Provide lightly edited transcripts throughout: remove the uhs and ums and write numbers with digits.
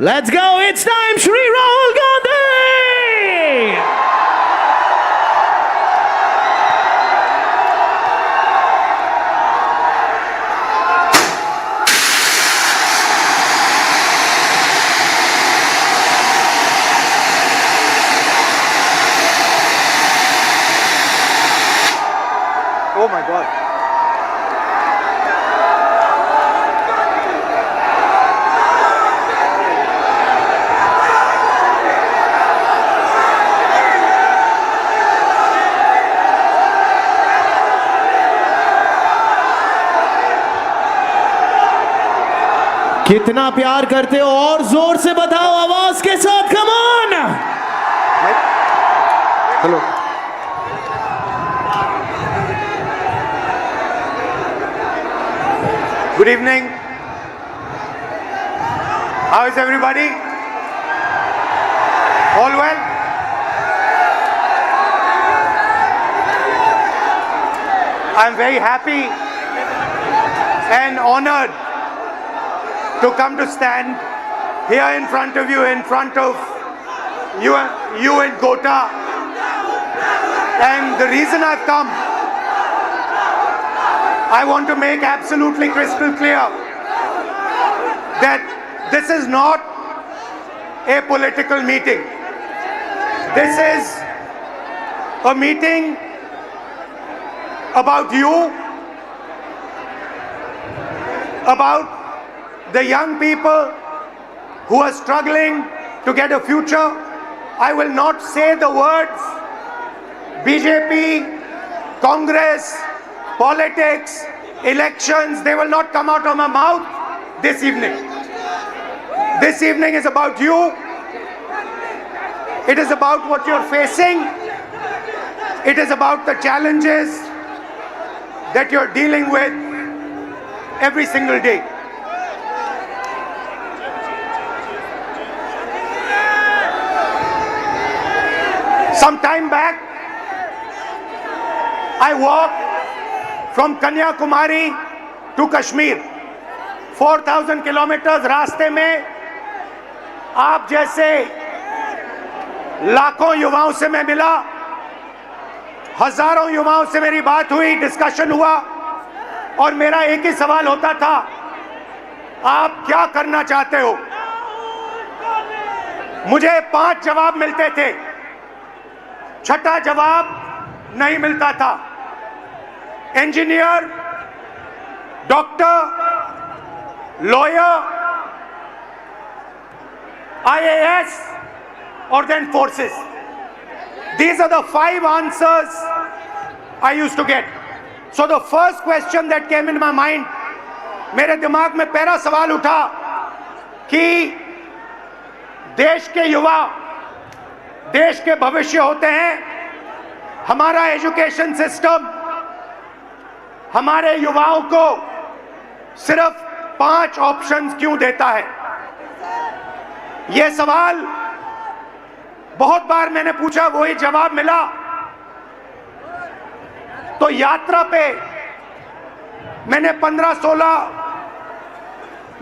Let's go. It's time, Shri Rahul Gandhi. Oh my God. कितना प्यार करते हो और जोर से बताओ आवाज के साथ, come on. Hello. Good evening. How is everybody? All well? I'm very happy and honored to come to stand here in front of you, in front of you and Gota. And the reason I've come, I want to make absolutely crystal clear that this is not a political meeting. This is a meeting about you, about the young people who are struggling to get a future. I will not say the words BJP, Congress, politics, elections. They will not come out of my mouth this evening. This evening is about you. It is about what you're facing. It is about the challenges that you're dealing with every single day. Some time back, I walked from Kanyakumari to Kashmir. 4,000 kilometers रास्ते में आप जैसे लाखों युवाओं से मैं मिला, हजारों युवाओं से मेरी बात हुई, डिस्कशन हुआ, और मेरा एक ही सवाल होता था, आप क्या करना चाहते हो? मुझे 5 जवाब मिलते थे, छठा जवाब नहीं मिलता था। Engineer, doctor, lawyer, IAS, or then forces. These are the 5 answers I used to get. So the first question that came in my mind, मेरे दिमाग में पहला सवाल उठा कि देश के युवा देश के भविष्य होते हैं। हमारा एजुकेशन सिस्टम हमारे युवाओं को सिर्फ 5 ऑप्शंस क्यों देता है? यह सवाल बहुत बार मैंने पूछा, वही जवाब मिला। तो यात्रा पे मैंने 15-16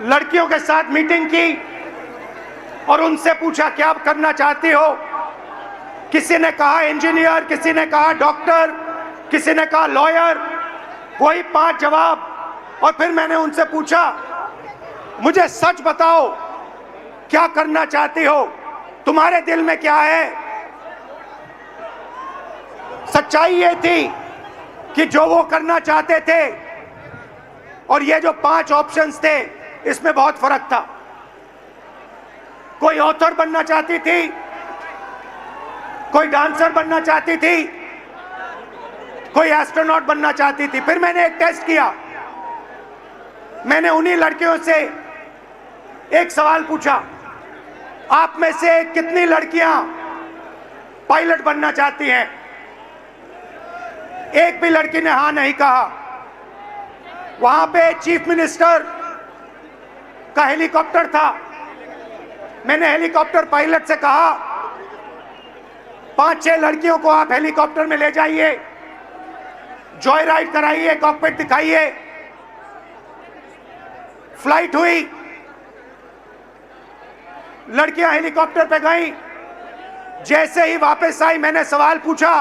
लड़कियों के साथ मीटिंग की और उनसे पूछा क्या आप करना चाहती हो? किसी ने कहा इंजीनियर, किसी ने कहा डॉक्टर, किसी ने कहा लॉयर, कोई 5 जवाब। और फिर मैंने उनसे पूछा, मुझे सच बताओ क्या करना चाहती हो? तुम्हारे दिल में क्या है? सच्चाई ये थी कि जो वो करना चाहते थे और ये जो 5 ऑप्शंस थे, इसमें बहुत फर्क था। कोई ऑथर बनना चाहती थी, कोई डांसर बनना चाहती थी, कोई एस्ट्रोनॉट बनना चाहती थी। फिर मैंने एक टेस्ट किया। मैंने उन्हीं लड़कियों से एक सवाल पूछा, आप में से कितनी लड़कियां पायलट बनना चाहती हैं? एक भी लड़की ने हाँ नहीं कहा। वहां पे चीफ मिनिस्टर का हेलीकॉप्टर था। मैंने हेलीकॉप्टर पायलट से कहा, 5-6 लड़कियों को आप हेलीकॉप्टर में ले जाइए, जॉय राइड कराइए, कॉकपिट दिखाइए। फ्लाइट हुई, लड़कियां हेलीकॉप्टर पे गईं, जैसे ही वापस आई मैंने सवाल पूछा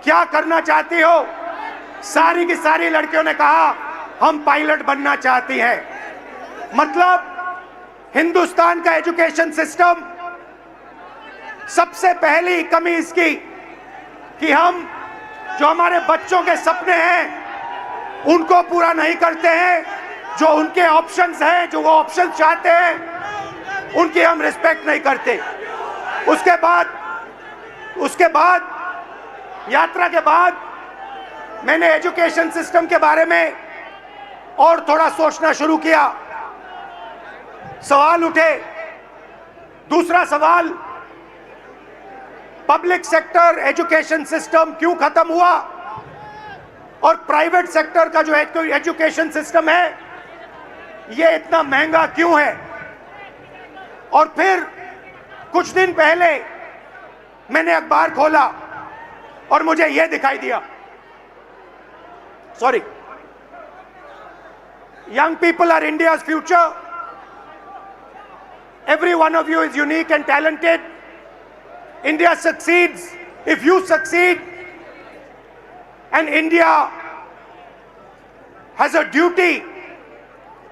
क्या करना चाहती हो? सारी की सारी लड़कियों ने कहा हम पायलट बनना चाहती हैं। मतलब हिंदुस्तान का एजुकेशन सिस्टम, सबसे पहली कमी इसकी कि हम जो हमारे बच्चों के सपने हैं उनको पूरा नहीं करते हैं, जो उनके ऑप्शंस हैं, जो वो ऑप्शन चाहते हैं उनकी हम रिस्पेक्ट नहीं करते। उसके बाद यात्रा के बाद मैंने एजुकेशन सिस्टम के बारे में और थोड़ा सोचना शुरू किया। सवाल उठे। दूसरा सवाल, पब्लिक सेक्टर एजुकेशन सिस्टम क्यों खत्म हुआ और प्राइवेट सेक्टर का जो एजुकेशन सिस्टम है ये इतना महंगा क्यों है? और फिर कुछ दिन पहले मैंने अखबार खोला और मुझे यह दिखाई दिया, sorry, young people are India's future. Every one of you is unique and talented. India succeeds if you succeed, and India has a duty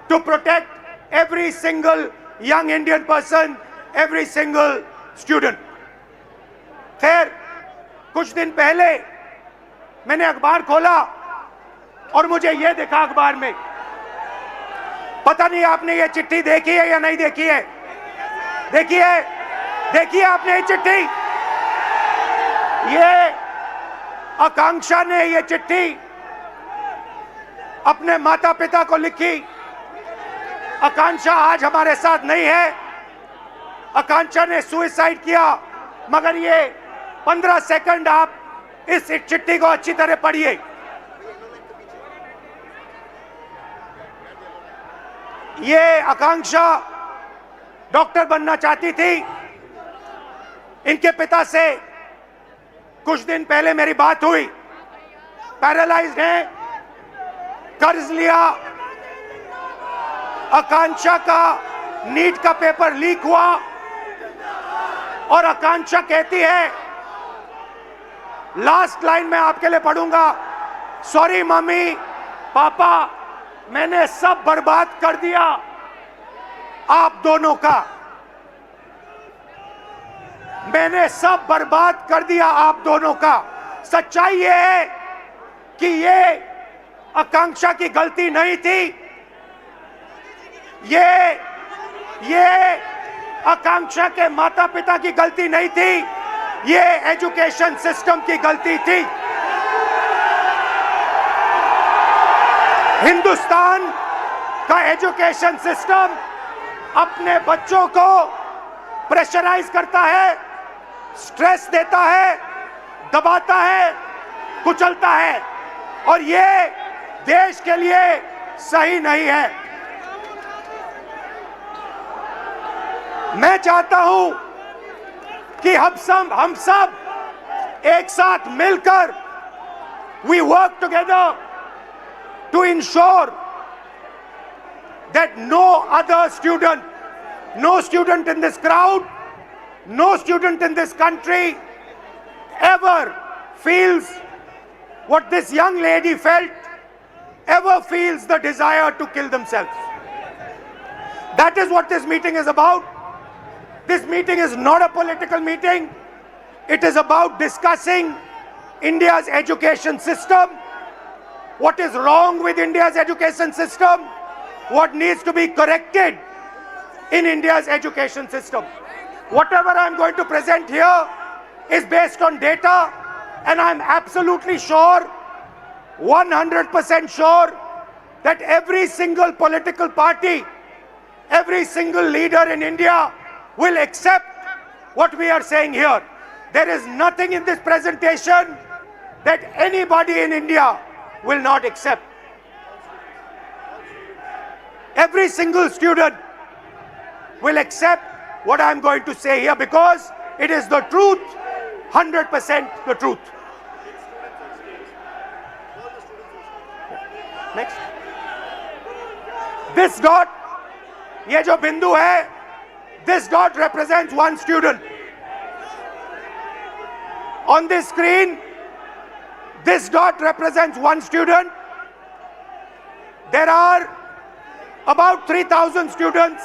to protect every single young Indian person, every single student. खैर, कुछ दिन पहले मैंने अखबार खोला और मुझे यह देखा अखबार में, पता नहीं आपने ये चिट्ठी देखी है या नहीं देखी है? देखिए आपने ये चिट्ठी? ये आकांक्षा ने ये चिट्ठी अपने माता पिता को लिखी। आकांक्षा आज हमारे साथ नहीं है। आकांक्षा ने सुसाइड किया, मगर ये 15 सेकंड आप इस चिट्ठी को अच्छी तरह पढ़िए। ये आकांक्षा डॉक्टर बनना चाहती थी। इनके पिता से कुछ दिन पहले मेरी बात हुई। पैरालाइज्ड हैं, कर्ज लिया। आकांक्षा का नीट का पेपर लीक हुआ और आकांक्षा कहती है, लास्ट लाइन में आपके लिए पढ़ूंगा, सॉरी मम्मी पापा, मैंने सब बर्बाद कर दिया आप दोनों का। मैंने सब बर्बाद कर दिया आप दोनों का। सच्चाई ये है कि ये आकांक्षा की गलती नहीं थी। ये आकांक्षा के माता पिता की गलती नहीं थी। ये एजुकेशन सिस्टम की गलती थी। हिंदुस्तान का एजुकेशन सिस्टम अपने बच्चों को प्रेशराइज करता है, स्ट्रेस देता है, दबाता है, कुचलता है, और ये देश के लिए सही नहीं है। मैं चाहता हूं कि हम सब एक साथ मिलकर we work together to ensure that no other student, no student in this crowd, no student in this country ever feels what this young lady felt, ever feels the desire to kill themselves. That is what this meeting is about. This meeting is not a political meeting. It is about discussing India's education system, what is wrong with India's education system, what needs to be corrected in India's education system. Whatever I'm going to present here is based on data, and I'm absolutely sure, 100% sure, that every single political party, every single leader in India will accept what we are saying here. There is nothing in this presentation that anybody in India will not accept. Every single student will accept what I am going to say here because it is the truth, 100% the truth. Next. This dot, ये जो बिंदु है, This dot represents one student. On this screen, this dot represents one student. There are about 3,000 students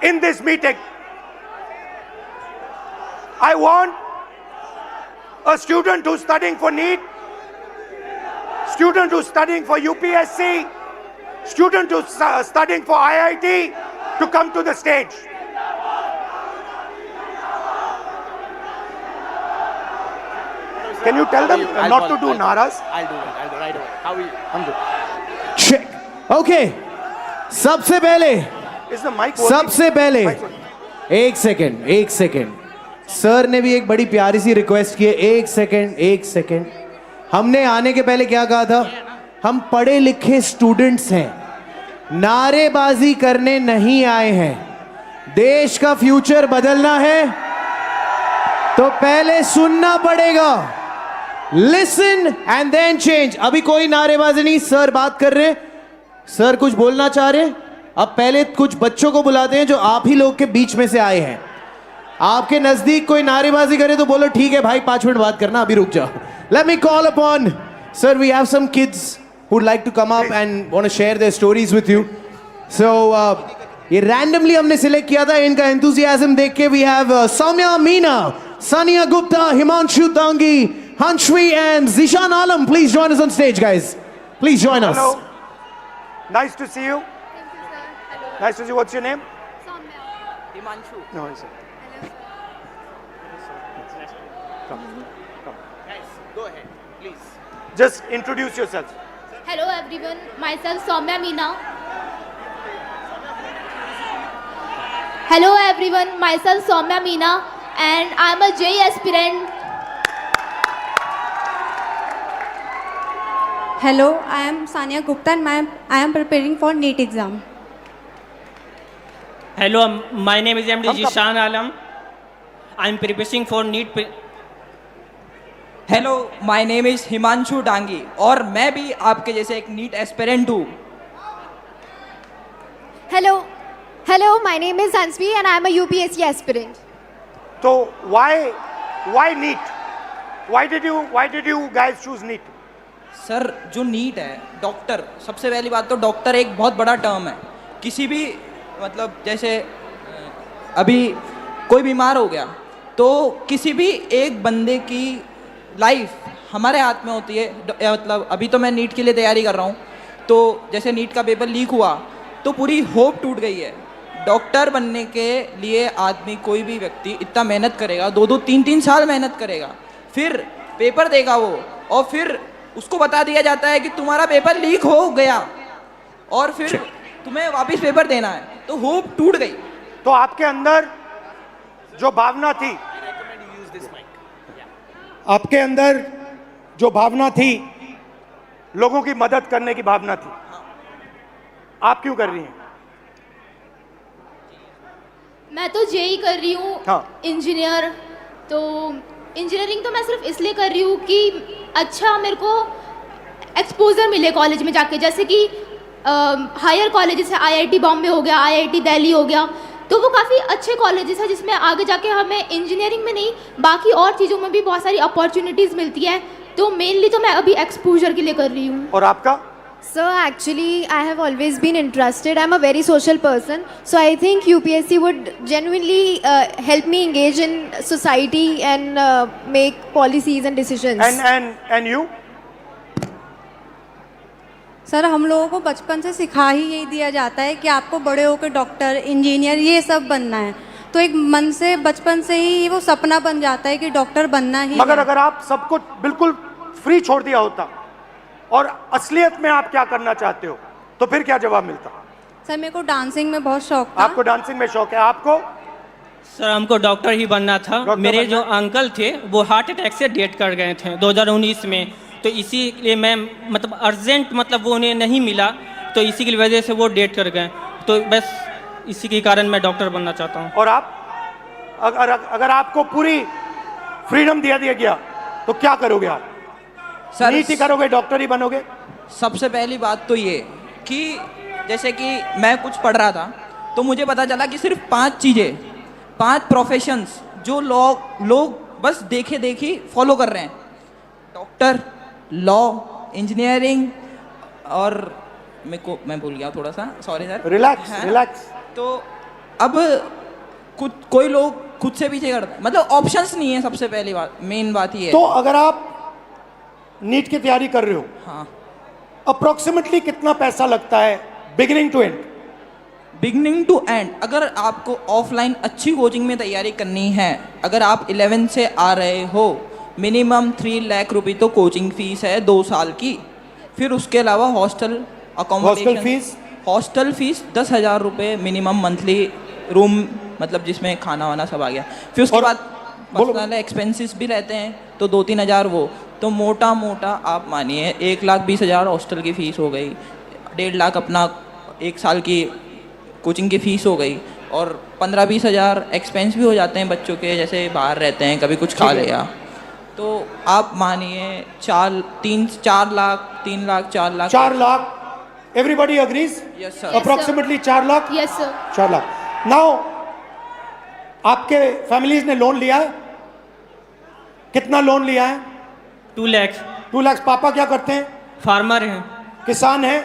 in this meeting. I want a student who's studying for NEET, student who's studying for UPSC, student who's studying for IIT to come to the stage. Can you tell them not to do naras? I'll do it right away. How are you? I'm good. Check. Okay. सबसे पहले Is the mic working? सबसे पहले Mic working? एक second sir ने भी एक बड़ी प्यारी सी रिक्वेस्ट की है। एक सेकेंड हमने आने के पहले क्या कहा था? हम पढ़े लिखे स्टूडेंट्स हैं, नारेबाजी करने नहीं आए हैं। देश का फ्यूचर बदलना है तो पहले सुनना पड़ेगा। Listen and then change. अभी कोई नारेबाजी नहीं, सर बात कर रहे हैं, सर कुछ बोलना चाह रहे हैं। अब पहले कुछ बच्चों को बुलाते हैं जो आप ही लोग के बीच में से आए हैं। आपके नजदीक कोई नारेबाजी करे तो बोलो ठीक है भाई 5 मिनट बात करना, अभी रुक जाओ। Let me call upon sir, we have some kids who would like to come up and want to share their stories with you. So ये randomly हमने select किया था, इनका enthusiasm देख के we have Soumya Meena, Sania Gupta, Himanshu Dangi, Hanshvi and Zishan Alam. Please join us on stage, guys. Please join us. Hello. Nice to see you. Thank you, sir. Hello. Nice to see you. What's your name? Soumya. Himanshu. No, it's Hello, sir. Guys, go ahead, please. just introduce yourself. Hello, everyone. Myself, Soumya Meena. Hello, everyone. Myself, Soumya Meena, and I'm a JEE aspirant. Hello, I am Sania Gupta and I am preparing for NEET exam. Hello, my name is MD Zishan Alam. I'm preparing for NEET. Hello, my name is Himanshu Dangi और मैं भी आपके जैसे एक NEET aspirant हूँ। Hello, my name is Hansvi and I am a UPSC aspirant. So why NEET? Why did you guys choose NEET? Sir, जो NEET है, doctor, सबसे पहली बात तो डॉक्टर एक बहुत बड़ा टर्म है। किसी भी मतलब जैसे अभी कोई बीमार हो गया तो किसी भी एक बंदे की लाइफ हमारे हाथ में होती है। मतलब अभी तो मैं नीट के लिए तैयारी कर रहा हूँ, तो जैसे नीट का पेपर लीक हुआ तो पूरी होप टूट गई है। डॉक्टर बनने के लिए आदमी, कोई भी व्यक्ति इतना मेहनत करेगा, 2-2, 3-3 साल मेहनत करेगा, फिर पेपर देगा वो, और फिर उसको बता दिया जाता है कि तुम्हारा पेपर लीक हो गया और फिर तुम्हें वापस पेपर देना है, तो होप टूट गई। तो आपके अंदर जो भावना थी, आपके अंदर जो भावना थी, लोगों की मदद करने की भावना थी, आप क्यों कर रही हैं? मैं तो JEE कर रही हूँ, हाँ। इंजीनियर। तो इंजीनियरिंग तो मैं सिर्फ इसलिए कर रही हूँ कि अच्छा मेरे को एक्सपोजर मिले कॉलेज में जाके, जैसे कि हायर कॉलेजेस है, IIT बॉम्बे हो गया, IIT दिल्ली हो गया, तो वो काफ़ी अच्छे कॉलेजेस हैं जिसमें आगे जाके हमें इंजीनियरिंग में नहीं बाकी और चीज़ों में भी बहुत सारी अपॉर्चुनिटीज़ मिलती है। तो मेनली तो मैं अभी एक्सपोजर के लिए कर रही हूँ। और आपका? Sir, actually, I have always been interested. I'm a very social person. So I think UPSC would genuinely help me engage in society and make policies and decisions. And you? Sir, हम लोगों को बचपन से सिखा ही यही दिया जाता है कि आपको बड़े होकर डॉक्टर, इंजीनियर ये सब बनना है, तो एक मन से बचपन से ही वो सपना बन जाता है कि डॉक्टर बनना ही मगर है। अगर आप सबको बिल्कुल फ्री छोड़ दिया होता और असलियत में आप क्या करना चाहते हो तो फिर क्या जवाब मिलता? सर, मेरे को डांसिंग में बहुत शौक था। आपको डांसिंग में शौक है, आपको? सर, हमको डॉक्टर ही बनना था। मेरे जो अंकल थे वो हार्ट अटैक से डेथ कर गए थे 2019 में, तो इसीलिए मैं मतलब अर्जेंट मतलब वो उन्हें नहीं मिला, तो इसी की वजह से वो डेथ कर गए, तो बस इसी के कारण मैं डॉक्टर बनना चाहता हूँ। और आप? अगर आपको पूरी फ्रीडम दिया गया तो क्या करोगे आप? सर, नीट ही करोगे, डॉक्टर ही बनोगे? सबसे पहली बात तो ये कि जैसे कि मैं कुछ पढ़ रहा था तो मुझे पता चला कि सिर्फ 5 चीज़ें, 5 प्रोफेशंस जो लोग बस देखे देखी फॉलो कर रहे हैं: डॉक्टर, लॉ, इंजीनियरिंग और मैं भूल गया थोड़ा सा, सॉरी सर। Relax relax. तो अब कोई लोग खुद से पीछे करते हैं, मतलब ऑप्शंस नहीं है। सबसे पहली बात, मेन बात ये है। तो अगर आप नीट की तैयारी कर रहे हो, हाँ, अप्रोक्सीमेटली कितना पैसा लगता है beginning to end? Beginning to end, अगर आपको ऑफलाइन अच्छी कोचिंग में तैयारी करनी है, अगर आप 11 से आ रहे हो, मिनिमम 3 लाख रुपए तो कोचिंग फीस है 2 साल की। फिर उसके अलावा हॉस्टल फीस 10,000 रुपये मिनिमम मंथली, रूम मतलब जिसमें खाना वाना सब आ गया। फिर उसके बाद पर्सनल एक्सपेंसेस भी रहते हैं, तो 2-3 हज़ार वो, तो मोटा मोटा आप मानिए 1,20,000 हॉस्टल की फ़ीस हो गई, 1.5 लाख अपना 1 साल की कोचिंग की फ़ीस हो गई, और 15-20 हज़ार एक्सपेंस भी हो जाते हैं बच्चों के, जैसे बाहर रहते हैं, कभी कुछ खा लिया, तो आप मानिए 4 lakh 4 lakh. Everybody agrees? Yes sir. Approximately 4 lakh. Yes sir. 4 lakh. Now आपके फैमिलीज ने लोन लिया है? कितना लोन लिया है? 2 लाख। 2 लाख। पापा क्या करते हैं? फार्मर हैं। किसान हैं।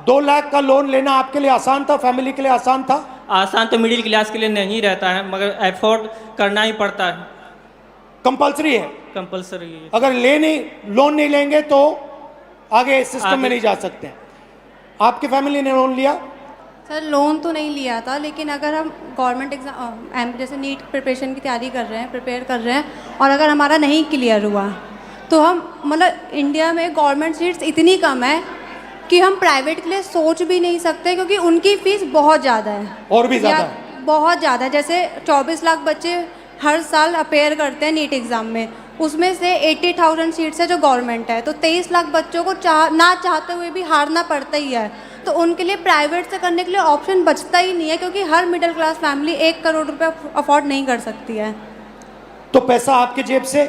2 लाख का लोन लेना आपके लिए आसान था, फैमिली के लिए आसान था? आसान तो मिडिल क्लास के लिए नहीं रहता है, मगर एफोर्ड करना ही पड़ता है। कंपल्सरी है? कंपलसरी है। अगर लोन नहीं लेंगे तो आगे सिस्टम में नहीं जा सकते। आपकी फैमिली ने लोन लिया? सर लोन तो नहीं लिया था, लेकिन अगर हम गवर्नमेंट एग्ज़ाम जैसे नीट प्रिपरेशन की तैयारी प्रिपेयर कर रहे हैं, और अगर हमारा नहीं क्लियर हुआ, तो हम मतलब इंडिया में गवर्नमेंट सीट्स इतनी कम है कि हम प्राइवेट के लिए सोच भी नहीं सकते, क्योंकि उनकी फ़ीस बहुत ज़्यादा है। और भी ज़्यादा? बहुत ज़्यादा। जैसे 24 लाख बच्चे हर साल अपेयर करते हैं नीट एग्ज़ाम में, उसमें से 80,000 सीट्स है जो गवर्नमेंट है, तो 23 लाख बच्चों को ना चाहते हुए भी हारना पड़ता ही है। तो उनके लिए प्राइवेट से करने के लिए ऑप्शन बचता ही नहीं है, क्योंकि हर मिडिल क्लास फैमिली 1 करोड़ रुपये अफोर्ड नहीं कर सकती है। तो पैसा आपके जेब से?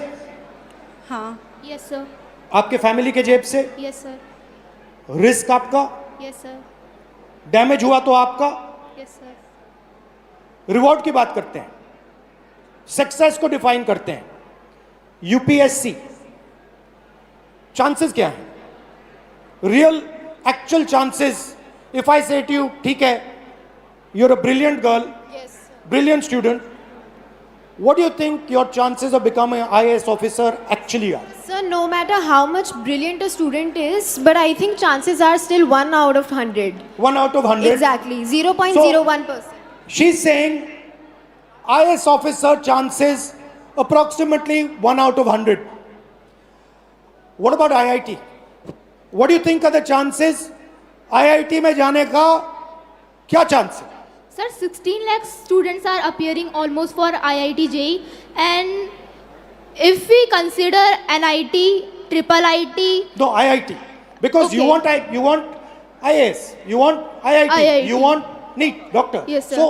हाँ। Yes sir. आपके फैमिली के जेब से? Yes sir. रिस्क आपका? Yes sir. डैमेज हुआ तो आपका? Yes sir. रिवॉर्ड की बात करते हैं, सक्सेस को डिफाइन करते हैं। यूपीएससी चांसेस क्या है? Real actual chances, if I say to you, ठीक है, you are a brilliant girl, brilliant student, what do you think your chances of becoming an IAS officer actually are? Sir, no matter how much brilliant a student is, but I think chances are still 1 out of 100. 1 out of 100? Exactly, 0.01%. She's saying IAS officer chances approximately 1 out of 100. What about IIT? What do you think are the chances? IIT में जाने का क्या chance है? Sir, 16 lakh students are appearing almost for IIT JEE, and if we consider NIT, triple IT. No, IIT, because Okay. you want IAS, you want IIT, IIT. you want NEET, doctor. Yes, sir. So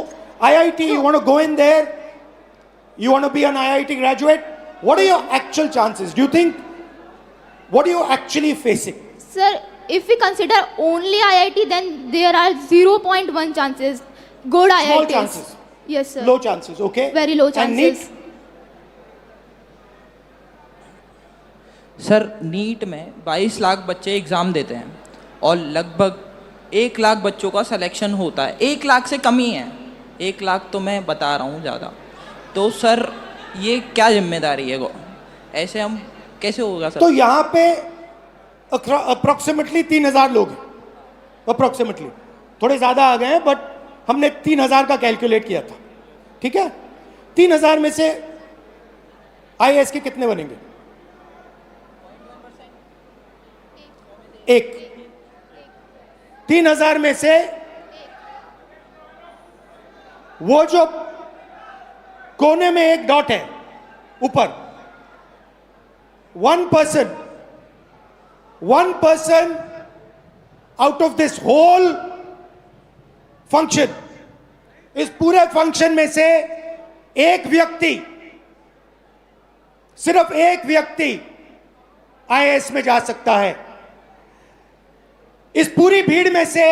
IIT, you want to go in there, you want to be an IIT graduate. What are your actual chances? Do you think, what are you actually facing? Sir, if we consider only IIT, then there are 0.1 chances. Good Small IITs. chances. Yes, sir. Low chances, okay? Very low And chances. NEET? Sir NEET में 22 लाख बच्चे exam देते हैं, और लगभग 1 लाख बच्चों का selection होता है। 1 लाख से कम ही है, 1 लाख तो मैं बता रहा हूँ ज़्यादा। तो सर ये क्या जिम्मेदारी है, ऐसे हम कैसे होगा सर? तो यहाँ पे अप्रोक्सीमेटली 3,000 लोग हैं, अप्रोक्सीमेटली, थोड़े ज़्यादा आ गए हैं, बट हमने 3,000 का कैलकुलेट किया था, ठीक है? 3,000 में से IAS के कितने बनेंगे? 1। 3,000 में से वो जो कोने में एक डॉट है ऊपर, 1 person out of this whole function, इस पूरे फंक्शन में से एक व्यक्ति, सिर्फ एक व्यक्ति IAS में जा सकता है। इस पूरी भीड़ में से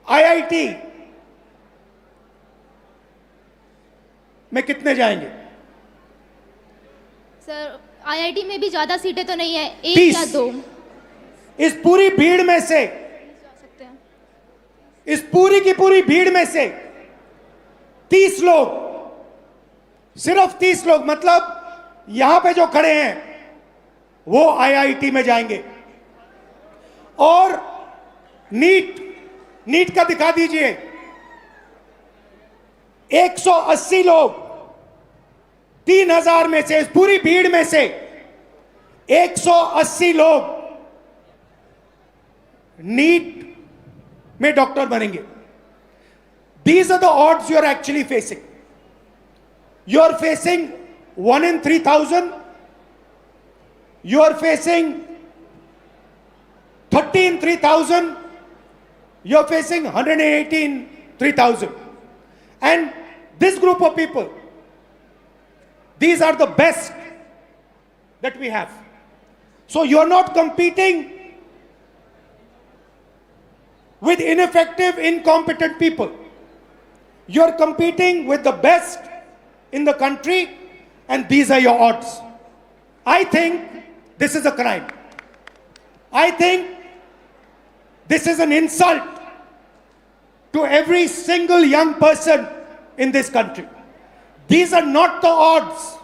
आईआईटी में कितने जाएंगे? सर आईआईटी में भी ज़्यादा सीटें तो नहीं है, एक 30। या 2 इस पूरी भीड़ में से, सकते हैं। इस पूरी की पूरी भीड़ में से 30 लोग, सिर्फ 30 लोग, मतलब यहां पे जो खड़े हैं वो आईआईटी में जाएंगे। और नीट का दिखा दीजिए, 180 लोग, 3000 में से, इस पूरी भीड़ में से 180 लोग नीट में डॉक्टर बनेंगे। These are the odds you are actually facing. You are facing 1 in 3000. You are facing 30 in 3000. You are facing 118 in 3000. And this group of people, these are the best that we have. So you are not competing with ineffective, incompetent people. You are competing with the best in the country, and these are your odds. I think this is a crime. I think this is an insult to every single young person in this country. These are not the odds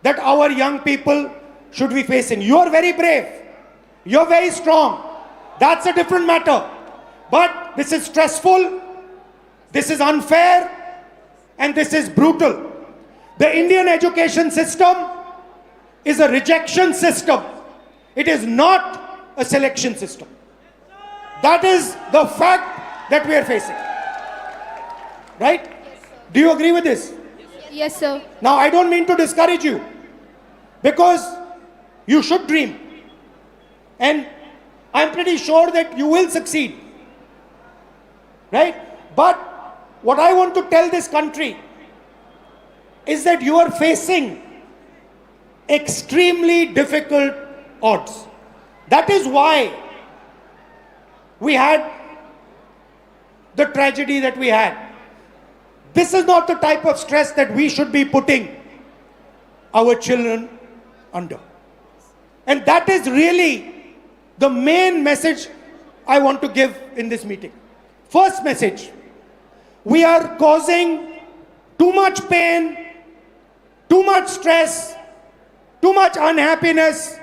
that our young people should be facing. You are very brave. You are very strong. That's a different matter. But this is stressful, this is unfair, and this is brutal. The Indian education system is a rejection system. It is not a selection system. That is the fact that we are facing. Right? Do you agree with this? Yes, sir. Now, I don't mean to discourage you, because you should dream. And I'm pretty sure that you will succeed. Right? But what I want to tell this country is that you are facing extremely difficult odds. That is why we had the tragedy that we had. This is not the type of stress that we should be putting our children under. And that is really the main message I want to give in this meeting. First message, we are causing too much pain, too much stress, too much unhappiness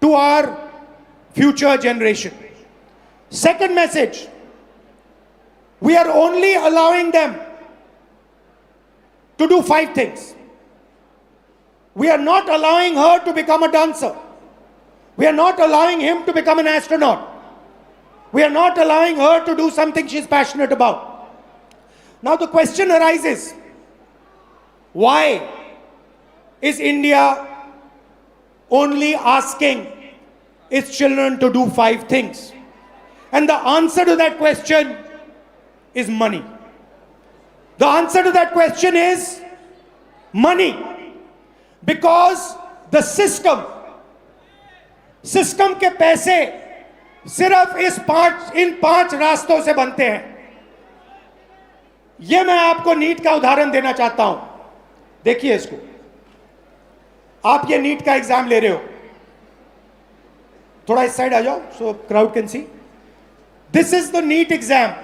to our future generation. Second message, we are only allowing them to do 5 things. We are not allowing her to become a dancer. We are not allowing him to become an astronaut. We are not allowing her to do something she's passionate about. Now the question arises, why is India only asking its children to do 5 things? And the answer to that question is money. The answer to that question is money. Because the system के पैसे सिर्फ इन 5 रास्तों से बनते हैं. यह मैं आपको नीट का उदाहरण देना चाहता हूं. देखिए इसको. आप ये नीट का एग्जाम ले रहे हो. थोड़ा इस साइड आ जाओ so crowd can see. This is the NEET exam.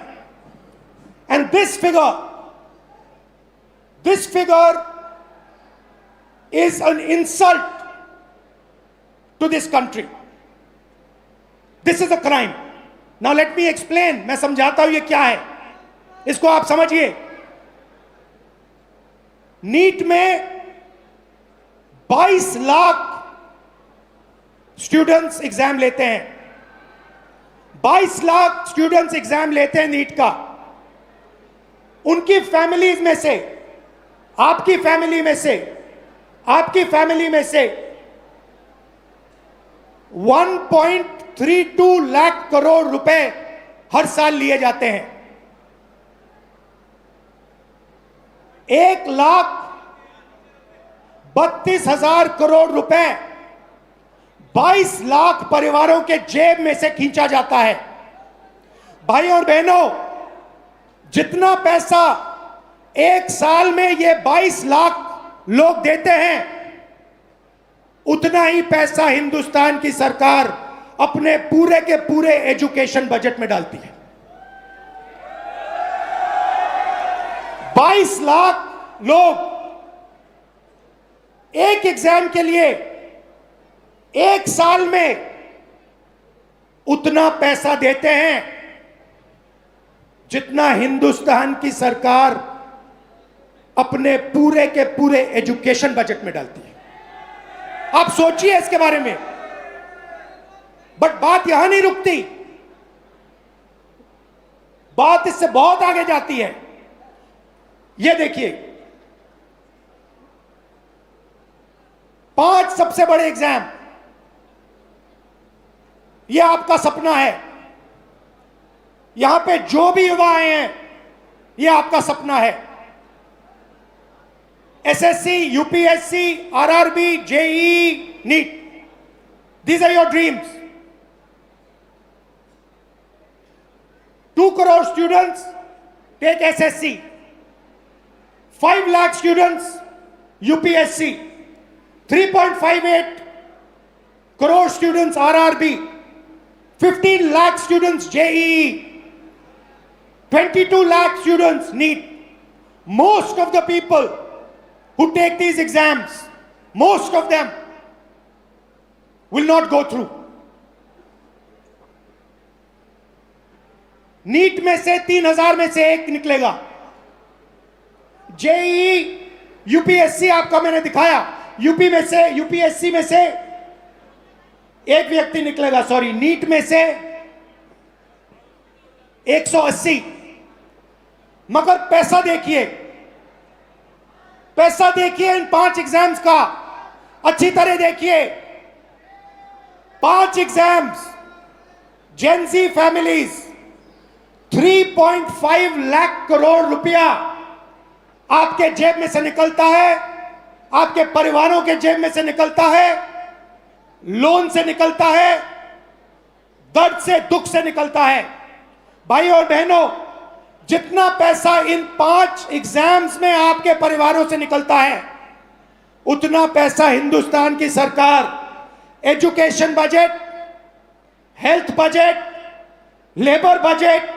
And this figure is an insult to this country. This is a crime. Now let me explain. मैं समझाता हूं ये क्या है. इसको आप समझिए. नीट में 22 लाख स्टूडेंट्स एग्जाम लेते हैं. 22 लाख स्टूडेंट्स एग्जाम लेते हैं नीट का. उनकी फैमिलीज में से, आपकी फैमिली में से 1.32 लाख करोड़ रुपए हर साल लिए जाते हैं. 1,32,000 करोड़ रुपए 22 लाख परिवारों के जेब में से खींचा जाता है. भाई और बहनों, जितना पैसा एक साल में ये 22 लाख लोग देते हैं, उतना ही पैसा हिंदुस्तान की सरकार अपने पूरे के पूरे एजुकेशन बजट में डालती है। 22 लाख लोग एक एग्जाम के लिए एक साल में उतना पैसा देते हैं जितना हिंदुस्तान की सरकार अपने पूरे के पूरे एजुकेशन बजट में डालती है। आप सोचिए इसके बारे में। बट बात यहां नहीं रुकती, बात इससे बहुत आगे जाती है। यह देखिए, 5 सबसे बड़े एग्जाम, यह आपका सपना है। यहां पे जो भी युवा आए हैं, यह आपका सपना है। SSC, UPSC, RRB, JEE, NEET, these are your dreams. 2 crore students take SSC, 5 lakh students UPSC, 3.58 crore students RRB, 15 lakh students JEE, 22 lakh students NEET. Most of the people who take these exams, most of them will not go through. NEET में से 3000 में से एक निकलेगा। JEE, UPSC आपका मैंने दिखाया, UP में से, यूपीएससी में से एक व्यक्ति निकलेगा, सॉरी, नीट में से 180। मगर पैसा देखिए, पैसा देखिए इन 5 एग्जाम्स का, अच्छी तरह देखिए। 5 exams, Gen Z families, 3.5 lakh crore रुपया आपके जेब में से निकलता है, आपके परिवारों के जेब में से निकलता है, लोन से निकलता है, दर्द से, दुख से निकलता है। भाई और बहनों, जितना पैसा इन 5 एग्जाम्स में आपके परिवारों से निकलता है, उतना पैसा हिंदुस्तान की सरकार education budget, health budget, labour budget,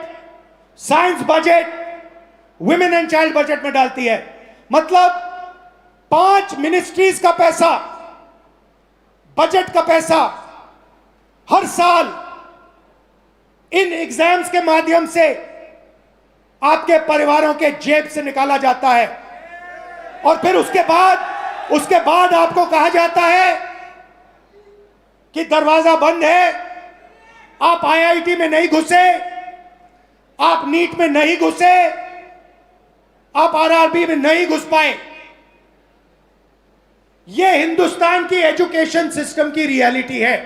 science budget, women and child budget में डालती है। मतलब 5 मिनिस्ट्रीज का पैसा, बजट का पैसा हर साल इन एग्जाम्स के माध्यम से आपके परिवारों के जेब से निकाला जाता है। और फिर उसके बाद आपको कहा जाता है कि दरवाजा बंद है, आप आईआईटी में नहीं घुसे, आप नीट में नहीं घुसे, आप आरआरबी में नहीं घुस पाए। यह हिंदुस्तान की एजुकेशन सिस्टम की रियलिटी है।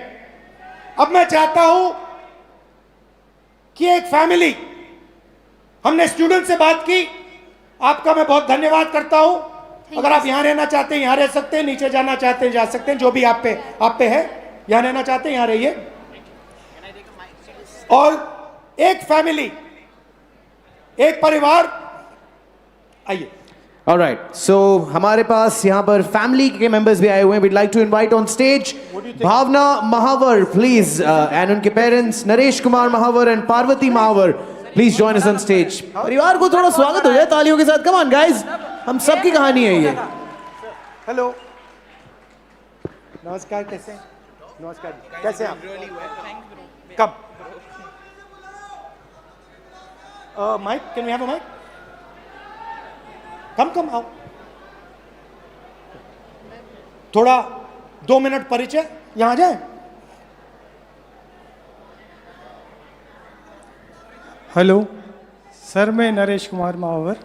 अब मैं चाहता हूं कि एक फैमिली, हमने स्टूडेंट से बात की, आपका मैं बहुत धन्यवाद करता हूं। अगर आप यहां रहना चाहते हैं यहां रह सकते हैं, नीचे जाना चाहते हैं जा सकते हैं, जो भी आप पे है। यहां रहना चाहते हैं यहां रहिए। और एक फैमिली, एक परिवार, आइए। Alright, so हमारे पास यहाँ पर फैमिली के मेंबर्स भी आए हुए हैं। We'd like to invite on stage Bhavna Mahawar, please, and उनके parents Naresh Kumar Mahawar and Parvati Mahawar, please join us on stage. परिवार को थोड़ा स्वागत हो जाए तालियों के साथ। Come on guys, हम सबकी कहानी है ये। हेलो, नमस्कार, कैसे हैं? नमस्कार, कैसे हैं आप? कब? Mic, can we have a mic? Come आओ। थोड़ा 2 मिनट परिचय, यहां जाए। हेलो सर, मैं नरेश कुमार महावर।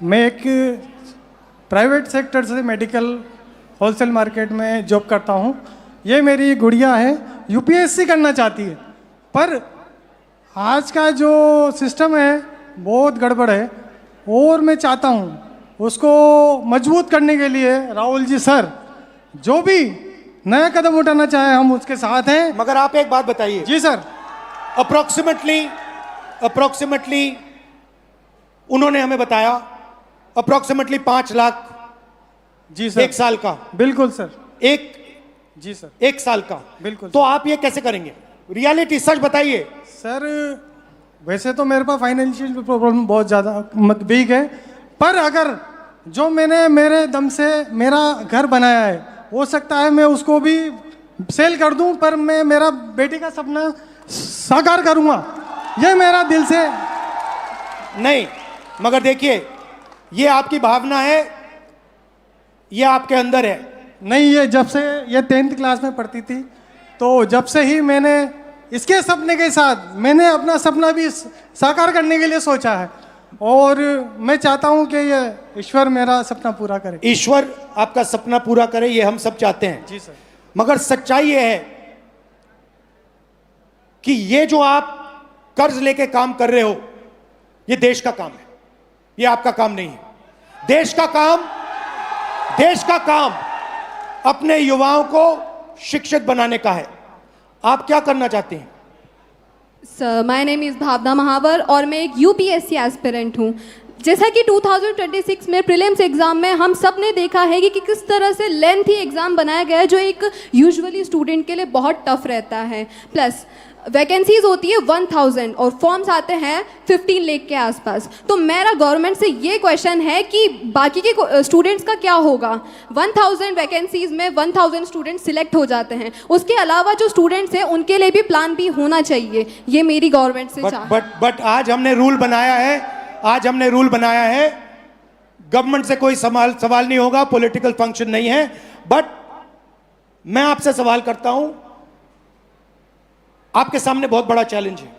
मैं एक प्राइवेट सेक्टर से मेडिकल होलसेल मार्केट में जॉब करता हूं। ये मेरी गुड़िया है, यूपीएससी करना चाहती है, पर आज का जो सिस्टम है बहुत गड़बड़ है। और मैं चाहता हूं उसको मजबूत करने के लिए राहुल जी सर जो भी नया कदम उठाना चाहे हम उसके साथ हैं। मगर आप एक बात बताइए। जी सर। अप्रोक्सीमेटली अप्रोक्सीमेटली उन्होंने हमें बताया अप्रोक्सीमेटली 5 लाख जी सर। 1 साल का। बिल्कुल सर। एक जी सर। 1 साल का। बिल्कुल तो आप ये कैसे करेंगे? रियलिटी सच बताइए सर। वैसे तो मेरे पास फाइनेंशियल प्रॉब्लम बहुत ज़्यादा वीक है, पर अगर जो मैंने मेरे दम से मेरा घर बनाया है, हो सकता है मैं उसको भी सेल कर दूं, पर मैं मेरा बेटी का सपना साकार करूंगा, ये मेरा दिल से। नहीं, मगर देखिए ये आपकी भावना है, ये आपके अंदर है। नहीं, ये जब से ये 10th क्लास में पढ़ती थी, तो जब से ही मैंने इसके सपने के साथ मैंने अपना सपना भी साकार करने के लिए सोचा है, और मैं चाहता हूं कि ये ईश्वर मेरा सपना पूरा करे। ईश्वर आपका सपना पूरा करे, ये हम सब चाहते हैं। जी सर। मगर सच्चाई ये है कि ये जो आप कर्ज लेके काम कर रहे हो, ये देश का काम है, ये आपका काम नहीं है। देश का काम अपने युवाओं को शिक्षित बनाने का है। आप क्या करना चाहते हैं? सर, माय नेम इज़ भावना महावर और मैं एक यूपीएससी एस्पिरेंट हूँ। जैसा कि 2026 में प्रीलिम्स एग्ज़ाम में हम सब ने देखा है कि किस तरह से लेंथी एग्ज़ाम बनाया गया है, जो एक यूजुअली स्टूडेंट के लिए बहुत टफ रहता है। प्लस वैकेंसीज होती है 1000 और फॉर्म्स आते हैं 15 लाख के आसपास। तो मेरा गवर्नमेंट से ये क्वेश्चन है कि बाकी के स्टूडेंट्स का क्या होगा? 1000 वैकेंसीज में 1000 स्टूडेंट्स सिलेक्ट हो जाते हैं, उसके अलावा जो स्टूडेंट्स हैं उनके लिए भी प्लान भी होना चाहिए, ये मेरी गवर्नमेंट से बट आज हमने रूल बनाया है, गवर्नमेंट से कोई सवाल नहीं होगा, पॉलिटिकल फंक्शन नहीं है। बट मैं आपसे सवाल करता हूं, आपके सामने बहुत बड़ा चैलेंज है।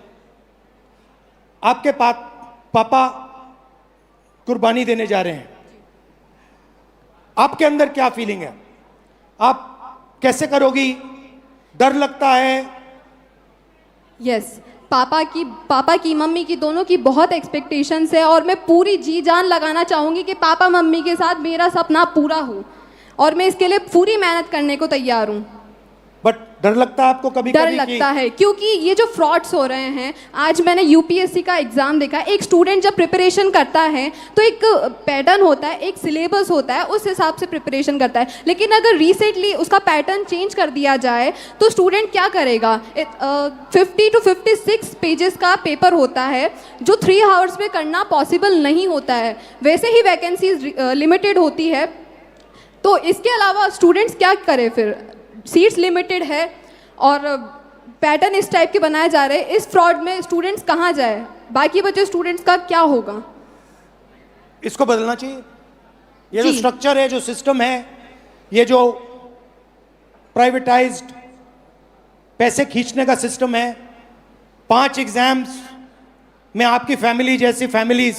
आपके पापा कुर्बानी देने जा रहे हैं, आपके अंदर क्या फीलिंग है? आप कैसे करोगी? डर लगता है? यस, पापा की मम्मी की दोनों की बहुत एक्सपेक्टेशंस है, और मैं पूरी जी जान लगाना चाहूँगी कि पापा मम्मी के साथ मेरा सपना पूरा हो, और मैं इसके लिए पूरी मेहनत करने को तैयार हूँ। बट डर लगता है आपको? कभी डर लगता है, क्योंकि ये जो फ्रॉड्स हो रहे हैं, आज मैंने यूपीएससी का एग्जाम देखा। एक स्टूडेंट जब प्रिपरेशन करता है तो एक पैटर्न होता है, एक सिलेबस होता है, उस हिसाब से प्रिपरेशन करता है। लेकिन अगर रिसेंटली उसका पैटर्न चेंज कर दिया जाए तो स्टूडेंट क्या करेगा? 50 to 56 पेजेस का पेपर होता है, जो 3 आवर्स में करना पॉसिबल नहीं होता है। वैसे ही वैकेंसीज लिमिटेड होती है, तो इसके अलावा स्टूडेंट्स क्या करें फिर? सीट्स लिमिटेड है और पैटर्न इस टाइप के बनाए जा रहे हैं। इस फ्रॉड में स्टूडेंट्स कहाँ जाए? बाकी बचे स्टूडेंट्स का क्या होगा? इसको बदलना चाहिए। ये जो स्ट्रक्चर है, जो सिस्टम है, ये जो प्राइवेटाइज्ड पैसे खींचने का सिस्टम है, 5 एग्जाम्स में आपकी फैमिली जैसी फैमिलीज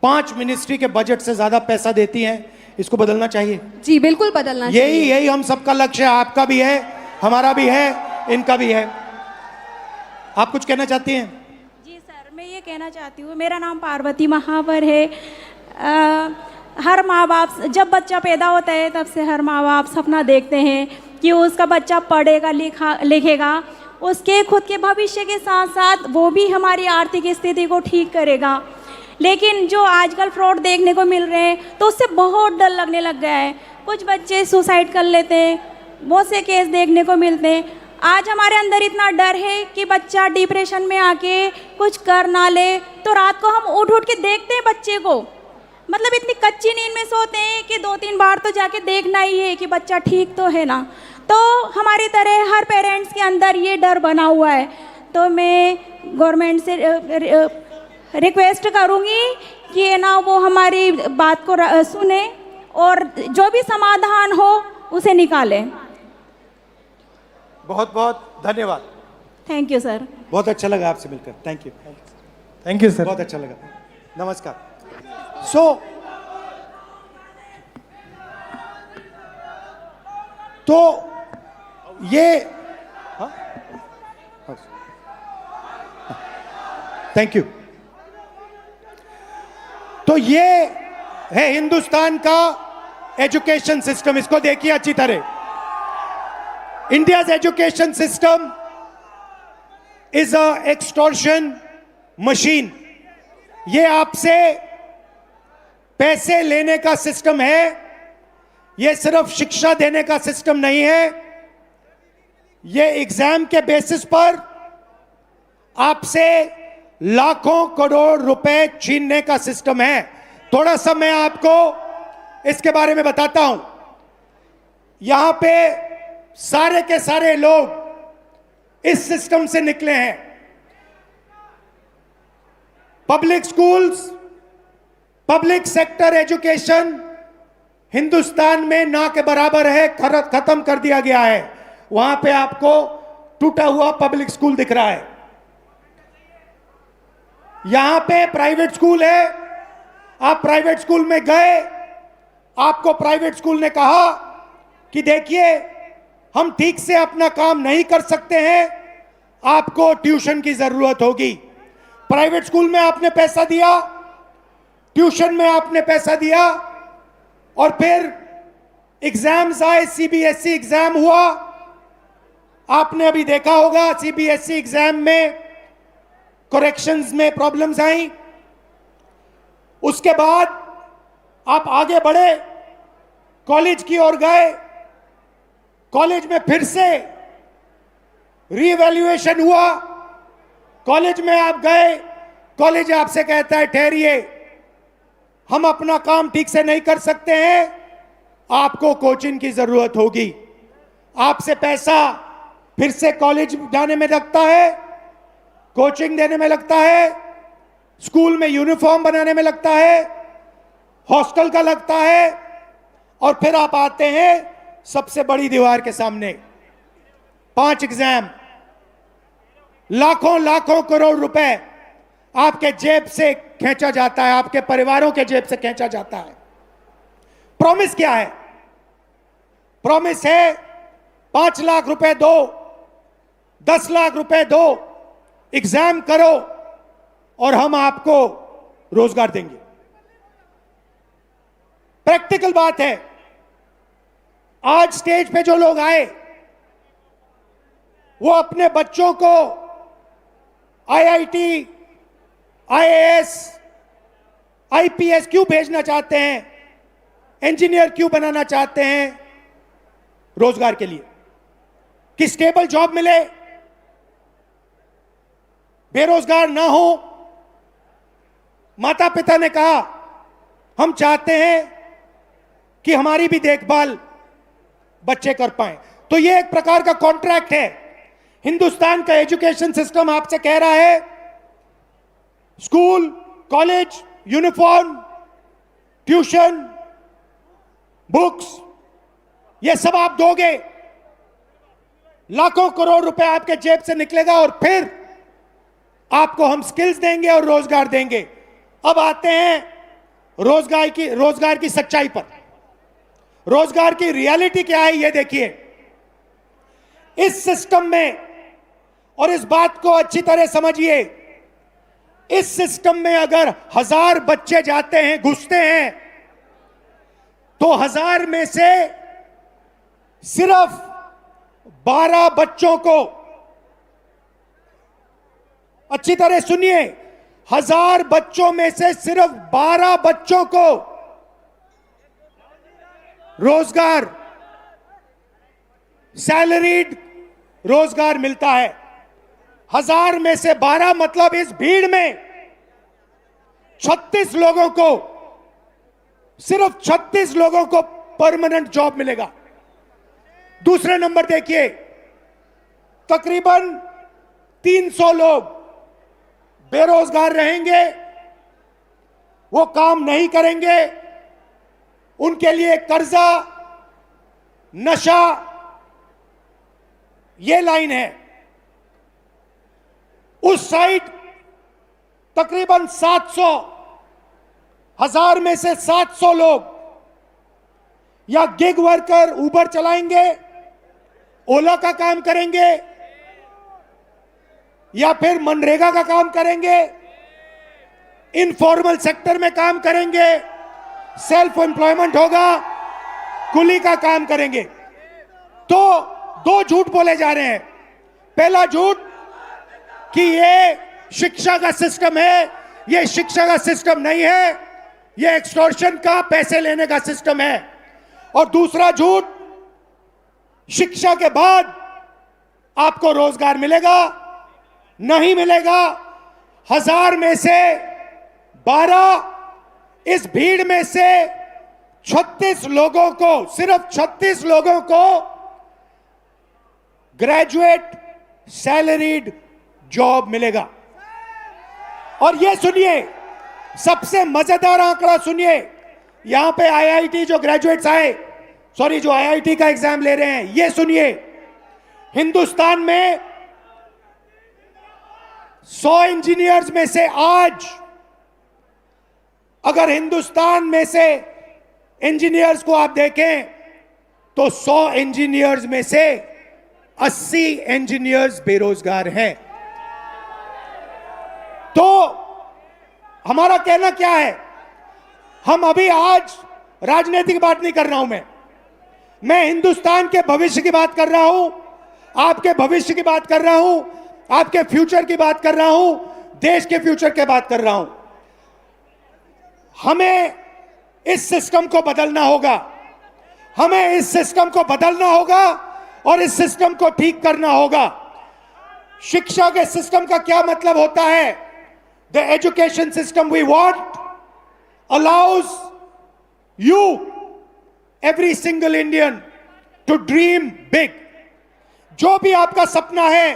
5 मिनिस्ट्री के बजट से ज्यादा पैसा देती हैं। इसको बदलना चाहिए। जी बिल्कुल बदलना चाहिए। यही हम सबका लक्ष्य है। आपका भी है, हमारा भी है, इनका भी है। आप कुछ कहना चाहती हैं? जी सर, मैं ये कहना चाहती हूँ, मेरा नाम पार्वती महावर है। हर माँ बाप, जब बच्चा पैदा होता है तब से हर माँ बाप सपना देखते हैं कि उसका बच्चा पढ़ेगा, लिखेगा, उसके खुद के भविष्य के साथ साथ वो भी हमारी आर्थिक स्थिति को ठीक करेगा। लेकिन जो आजकल फ्रॉड देखने को मिल रहे हैं तो उससे बहुत डर लगने लग गया है। कुछ बच्चे सुसाइड कर लेते हैं, बहुत से केस देखने को मिलते हैं। आज हमारे अंदर इतना डर है कि बच्चा डिप्रेशन में आके कुछ कर ना ले, तो रात को हम उठ के देखते हैं बच्चे को, मतलब इतनी कच्ची नींद में सोते हैं कि 2-3 बार तो जाके देखना ही है कि बच्चा ठीक तो है ना। तो हमारी तरह हर पेरेंट्स के अंदर ये डर बना हुआ है। तो मैं गवर्नमेंट से रिक्वेस्ट करूँगी कि ना वो हमारी बात को सुने और जो भी समाधान हो उसे निकालें। बहुत बहुत धन्यवाद। Thank you sir. बहुत अच्छा लगा आपसे मिलकर। Thank you sir. बहुत अच्छा लगा। नमस्कार। तो ये थैंक यू। तो ये है हिंदुस्तान का एजुकेशन सिस्टम। इसको देखिए अच्छी तरह। India's education system is a extortion machine, ये आपसे पैसे लेने का सिस्टम है, ये सिर्फ शिक्षा देने का सिस्टम नहीं है, ये एग्जाम के बेसिस पर आपसे लाखों करोड़ रुपए छीनने का सिस्टम है। थोड़ा सा मैं आपको इसके बारे में बताता हूं। यहां पे सारे के सारे लोग इस सिस्टम से निकले हैं। Public schools, public sector education Hindustan में ना के बराबर है, खत्म कर दिया गया है। वहां पे आपको टूटा हुआ पब्लिक स्कूल दिख रहा है। यहां पे प्राइवेट स्कूल है, आप प्राइवेट स्कूल में गए, आपको प्राइवेट स्कूल ने कहा कि देखिए हम ठीक से अपना काम नहीं कर सकते हैं, आपको ट्यूशन की जरूरत होगी। प्राइवेट स्कूल में आपने पैसा दिया, ट्यूशन में आपने पैसा दिया, और फिर एग्जाम्स आए, सीबीएसई एग्जाम हुआ। आपने अभी देखा होगा सीबीएसई एग्जाम में करेक्शंस में प्रॉब्लम्स आई। उसके बाद आप आगे बढ़े, कॉलेज की ओर गए, कॉलेज में फिर से रीवैल्यूएशन हुआ। कॉलेज में आप गए, कॉलेज आपसे कहता है ठहरिए, हम अपना काम ठीक से नहीं कर सकते हैं, आपको कोचिंग की जरूरत होगी। आपसे पैसा फिर से कॉलेज जाने में लगता है, कोचिंग देने में लगता है, स्कूल में यूनिफॉर्म बनाने में लगता है, हॉस्टल का लगता है, और फिर आप आते हैं सबसे बड़ी दीवार के सामने। 5 एग्जाम, लाखों लाखों करोड़ रुपए आपके जेब से खींचा जाता है, आपके परिवारों के जेब से खींचा जाता है। प्रॉमिस क्या है? प्रॉमिस है 5 लाख रुपए दो, 10 लाख रुपए दो, एग्जाम करो और हम आपको रोजगार देंगे। प्रैक्टिकल बात है। आज स्टेज पे जो लोग आए वो अपने बच्चों को आईआईटी, आईएएस, आईपीएस क्यों भेजना चाहते हैं, इंजीनियर क्यों बनाना चाहते हैं? रोजगार के लिए, कि स्टेबल जॉब मिले, बेरोजगार ना हो। माता पिता ने कहा हम चाहते हैं कि हमारी भी देखभाल बच्चे कर पाएं। तो ये एक प्रकार का कॉन्ट्रैक्ट है। हिंदुस्तान का एजुकेशन सिस्टम आपसे कह रहा है school, college, uniform, tuition, books, ये सब आप दोगे, लाखों करोड़ रुपए आपके जेब से निकलेगा, और फिर आपको हम स्किल्स देंगे और रोजगार देंगे। अब आते हैं रोजगार की सच्चाई पर। रोजगार की रियलिटी क्या है ये देखिए। इस सिस्टम में, और इस बात को अच्छी तरह समझिए, इस सिस्टम में अगर 1000 बच्चे जाते हैं, घुसते हैं, तो 1000 में से सिर्फ 12 बच्चों को, अच्छी तरह सुनिए, 1000 बच्चों में से सिर्फ 12 बच्चों को रोजगार, सैलरीड रोजगार मिलता है। 1000 में से 12 मतलब इस भीड़ में 36 लोगों को, सिर्फ 36 लोगों को परमानेंट जॉब मिलेगा। दूसरे नंबर देखिए, तकरीबन 300 लोग बेरोजगार रहेंगे, वो काम नहीं करेंगे, उनके लिए कर्जा, नशा, ये लाइन है। उस साइड तकरीबन 700, 1000 में से 700 लोग या गिग वर्कर, उबर चलाएंगे, ओला का काम करेंगे, या फिर मनरेगा का काम करेंगे, इनफॉर्मल सेक्टर में काम करेंगे, सेल्फ एम्प्लॉयमेंट होगा, कुली का काम करेंगे। तो 2 झूठ बोले जा रहे हैं। पहला झूठ कि ये शिक्षा का सिस्टम है, ये शिक्षा का सिस्टम नहीं है, ये एक्सटॉर्शन का, पैसे लेने का सिस्टम है। और दूसरा झूठ, शिक्षा के बाद आपको रोजगार मिलेगा, नहीं मिलेगा। 1000 में से 12, इस भीड़ में से 36 लोगों को, सिर्फ 36 लोगों को ग्रेजुएट सैलरीड जॉब मिलेगा। और ये सुनिए, सबसे मजेदार आंकड़ा सुनिए, यहां पे आईआईटी जो ग्रेजुएट्स आए, सॉरी जो आईआईटी का एग्जाम ले रहे हैं, ये सुनिए, हिंदुस्तान में 100 इंजीनियर्स में से आज, अगर हिंदुस्तान में से इंजीनियर्स को आप देखें तो 100 इंजीनियर्स में से 80 इंजीनियर्स बेरोजगार हैं। तो हमारा कहना क्या है, हम अभी आज राजनीतिक बात नहीं कर रहा हूं, मैं हिंदुस्तान के भविष्य की बात कर रहा हूं, आपके भविष्य की बात कर रहा हूं, आपके फ्यूचर की बात कर रहा हूं, देश के फ्यूचर की बात कर रहा हूं। हमें इस सिस्टम को बदलना होगा, हमें इस सिस्टम को बदलना होगा और इस सिस्टम को ठीक करना होगा। शिक्षा के सिस्टम का क्या मतलब होता है? The education system we want allows you, every single Indian, to dream big. जो भी आपका सपना है,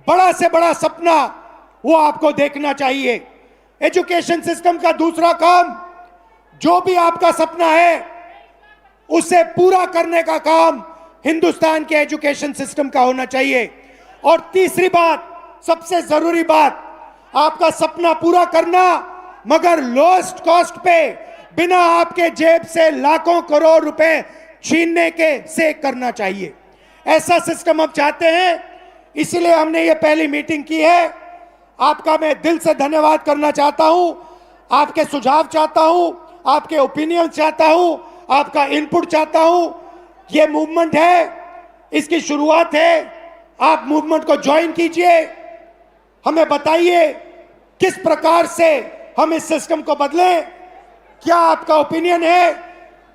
बड़ा से बड़ा सपना, वो आपको देखना चाहिए। एजुकेशन सिस्टम का दूसरा काम, जो भी आपका सपना है उसे पूरा करने का काम हिंदुस्तान के एजुकेशन सिस्टम का होना चाहिए। और तीसरी बात, सबसे जरूरी बात, आपका सपना पूरा करना मगर लोएस्ट कॉस्ट पे, बिना आपके जेब से लाखों करोड़ रुपए छीनने के से करना चाहिए। ऐसा सिस्टम हम चाहते हैं, इसलिए हमने ये पहली मीटिंग की है। आपका मैं दिल से धन्यवाद करना चाहता हूं, आपके सुझाव चाहता हूं, आपके ओपिनियन चाहता हूं, आपका इनपुट चाहता हूं। ये मूवमेंट है, इसकी शुरुआत है, आप मूवमेंट को ज्वाइन कीजिए, हमें बताइए किस प्रकार से हम इस सिस्टम को बदलें, क्या आपका ओपिनियन है,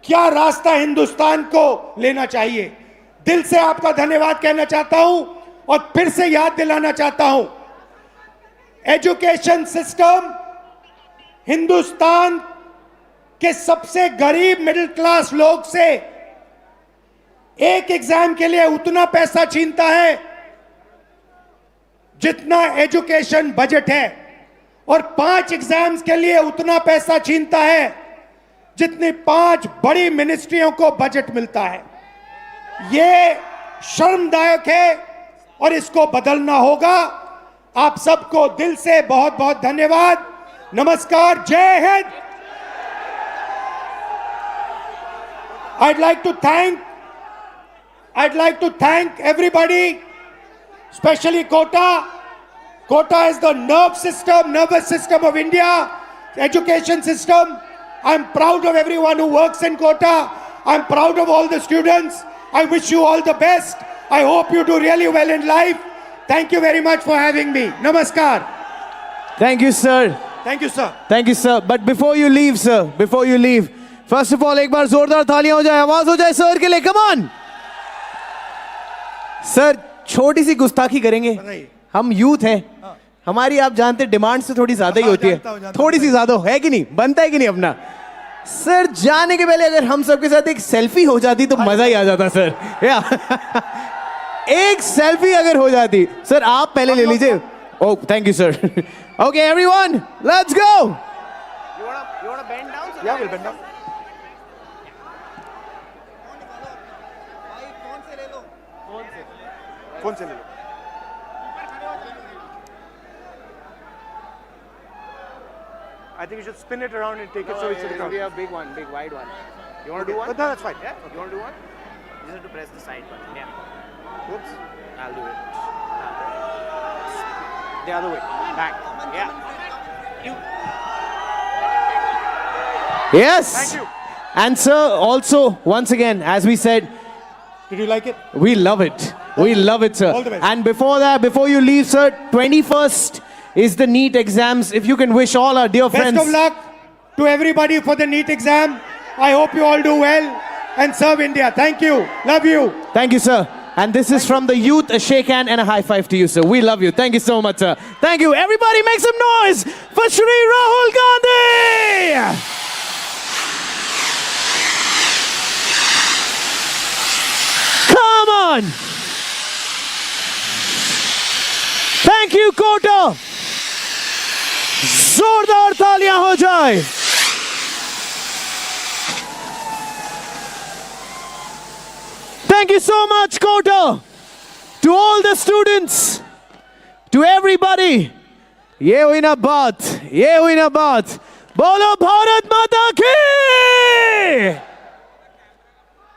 क्या रास्ता हिंदुस्तान को लेना चाहिए। दिल से आपका धन्यवाद कहना चाहता हूं और फिर से याद दिलाना चाहता हूं, एजुकेशन सिस्टम हिंदुस्तान के सबसे गरीब मिडिल क्लास लोग से एक एग्जाम के लिए उतना पैसा छीनता है जितना एजुकेशन बजट है, और 5 एग्जाम्स के लिए उतना पैसा छीनता है जितनी 5 बड़ी मिनिस्ट्रियों को बजट मिलता है। ये शर्मदायक है और इसको बदलना होगा। आप सबको दिल से बहुत बहुत धन्यवाद, नमस्कार, जय Hind. I'd like to thank everybody, especially Kota. Kota is the nervous system of India, education system. I'm proud of everyone who works in Kota. I'm proud of all the students. I wish you all the best. I hope you do really well in life. Thank you very much for having me. Namaskar. Thank you, sir. Thank you, sir. Thank you, sir. But before you leave, sir, before you leave, first of all, एक बार जोरदार तालियां हो जाए, आवाज हो जाए sir के लिए, come on. सर, छोटी सी गुस्ताखी करेंगे, हम यूथ हैं, हमारी आप जानते डिमांड से थोड़ी ज्यादा ही होती है, थोड़ी सी ज्यादा है कि नहीं, बनता है कि नहीं अपना। सर, जाने के पहले अगर हम सबके साथ एक सेल्फी हो जाती तो मजा ही आ जाता सर। या एक सेल्फी अगर हो जाती, सर आप पहले ले लीजिए। Oh, thank you sir. Okay everyone, let's go. You wanna bend down? So Yeah, we'll bend down. Phone से ले लो। I think you should spin it around and take it so it's to the ground. We have big one, big wide one. You want to do one? No, that's fine. Yeah. You want to do one? You just have to press the side button. Yeah. Oops. I'll do it. The other way. Back. Yeah. You. Yes. Thank you. And sir, also once again, as we said, Did you like it? we love it. We love it, sir. All the best. And before that, before you leave, sir, 21st is the NEET exams. If you can wish all our dear friends. Best of luck to everybody for the NEET exam. I hope you all do well and serve India. Thank you. Love you. Thank you, sir. And this is from the youth, a shake hand and a high five to you, sir. We love you. Thank you so much, sir. Thank you. Everybody make some noise for Shri Rahul Gandhi. Come on. Thank you, Kota. जोरदार तालियां हो जाए. Thank you so much, Kota. To all the students, to everybody. ये हुई ना बात, ये हुई ना बात. बोलो भारत माता की.